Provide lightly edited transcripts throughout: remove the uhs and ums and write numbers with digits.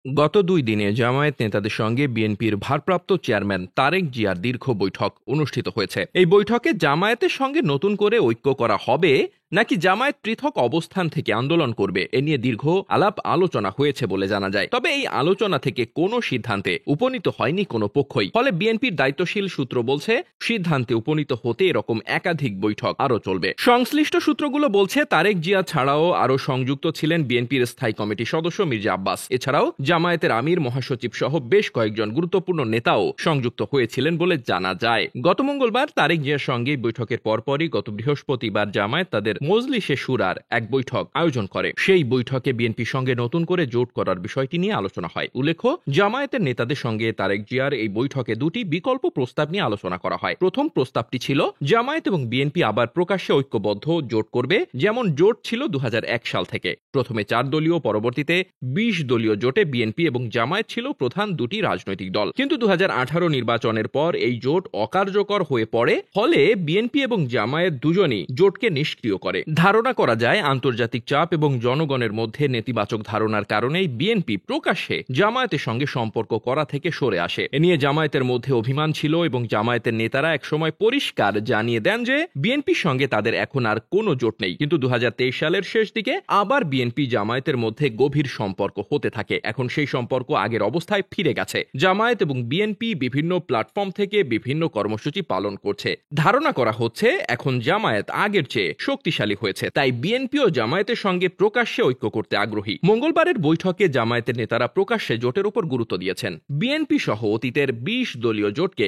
গত ২ দিনে জামায়াত নেতাদের সঙ্গে বিএনপির ভারপ্রাপ্ত চেয়ারম্যান তারেক জিয়ার দীর্ঘ বৈঠক অনুষ্ঠিত হয়েছে। এই বৈঠকে জামায়াতের সঙ্গে নতুন করে ঐক্য করা হবে নাকি জামায়াত পৃথক অবস্থান থেকে আন্দোলন করবে, এ নিয়ে দীর্ঘ আলাপ আলোচনা হয়েছে বলে জানা যায়। তবে এই আলোচনা থেকে কোনো সিদ্ধান্তে উপনীত হয়নি কোনো পক্ষই। ফলে বিএনপির দায়িত্বশীল সূত্র বলছে, সিদ্ধান্তে উপনীত হতে এরকম একাধিক বৈঠক আরও চলবে। সংশ্লিষ্ট সূত্রগুলো বলছে, তারেক জিয়া ছাড়াও আরও সংযুক্ত ছিলেন বিএনপির স্থায়ী কমিটির সদস্য মির্জা আব্বাস। এছাড়াও জামায়াতের আমির, মহাসচিব সহ বেশ কয়েকজন গুরুত্বপূর্ণ নেতাও সংযুক্ত হয়েছিলেন বলে জানা যায়। গত মঙ্গলবার তারেক জিয়ার সঙ্গে বৈঠকের পরপরই গত বৃহস্পতিবার জামায়াত তাদের মজলিসে শুরার এক বৈঠক আয়োজন করে। সেই বৈঠকে বিএনপির সঙ্গে নতুন করে জোট করার বিষয়টি নিয়ে আলোচনা হয়। উল্লেখ্য, জামায়াতের নেতাদের সঙ্গে তারেক জিয়ার এই বৈঠকে দুটি বিকল্প প্রস্তাব নিয়ে আলোচনা করা হয়। প্রথম প্রস্তাবটি ছিল জামায়াত এবং বিএনপি আবার প্রকাশ্যে ঐক্যবদ্ধ জোট করবে, যেমন জোট ছিল ২০০১ সাল থেকে। প্রথমে ৪ দলীয়, পরবর্তীতে ২০ দলীয় জোটে বিএনপি এবং জামায়াত ছিল প্রধান দুটি রাজনৈতিক দল। কিন্তু ২০১৮ নির্বাচনের পর এই জোট অকার্যকর হয়ে পড়ে। ফলে বিএনপি এবং জামায়াত দুজনই জোটকে নিষ্ক্রিয় করে। ধারণা করা যায়, আন্তর্জাতিক চাপ এবং জনগণের মধ্যে নেতিবাচক ধারণার কারণেই বিএনপি প্রকাশ্যে জামায়াতের সঙ্গে সম্পর্ক করা থেকে সরে আসে। এ নিয়ে জামায়াতের মধ্যে অভিমান ছিল এবং জামায়াতের নেতারা একসময় পরিষ্কার জানিয়ে দেন যে বিএনপির সঙ্গে তাদের এখন আর কোনো জোট নেই। কিন্তু ২০২৩ সালের শেষ দিকে আবার বিএনপি জামায়াতের মধ্যে গভীর সম্পর্ক হতে থাকে। এখন সেই সম্পর্ক আগের অবস্থায় ফিরে গেছে। জামায়াত এবং বিএনপি বিভিন্ন প্ল্যাটফর্ম থেকে বিভিন্ন কর্মসূচি পালন করছে। ধারণা করা হচ্ছে, এখন জামায়াত আগের চেয়ে শক্তিশালী হয়েছে, তাই বিএনপি ও জামায়াতের সঙ্গে প্রকাশ্যে ঐক্য করতে আগ্রহী। মঙ্গলবারের বৈঠকে জামায়াতের নেতারা প্রকাশ্যে জোটের উপর গুরুত্ব দিয়েছেন। বিএনপি সহ অতীতের ২০ দলীয় জোটকে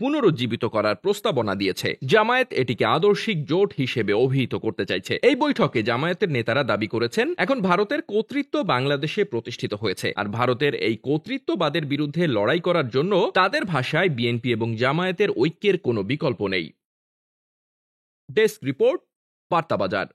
পুনরুজ্জীবিত করার প্রস্তাবনা দিয়েছে। জামায়াত এটিকে আদর্শিক জোট হিসেবে অভিহিত করতে চাইছে। এই বৈঠকে জামায়াতের নেতারা দাবি করেছেন, এখন ভারতের কর্তৃত্ব বাংলাদেশে প্রতিষ্ঠিত হয়েছে, আর ভারতের এই কর্তৃত্ববাদের বিরুদ্ধে লড়াই করার জন্য তাদের ভাষায় বিএনপি এবং জামায়াতের ঐক্যের কোনো বিকল্প নেই। ডেস্ক রিপোর্ট, বার্তা বাজার।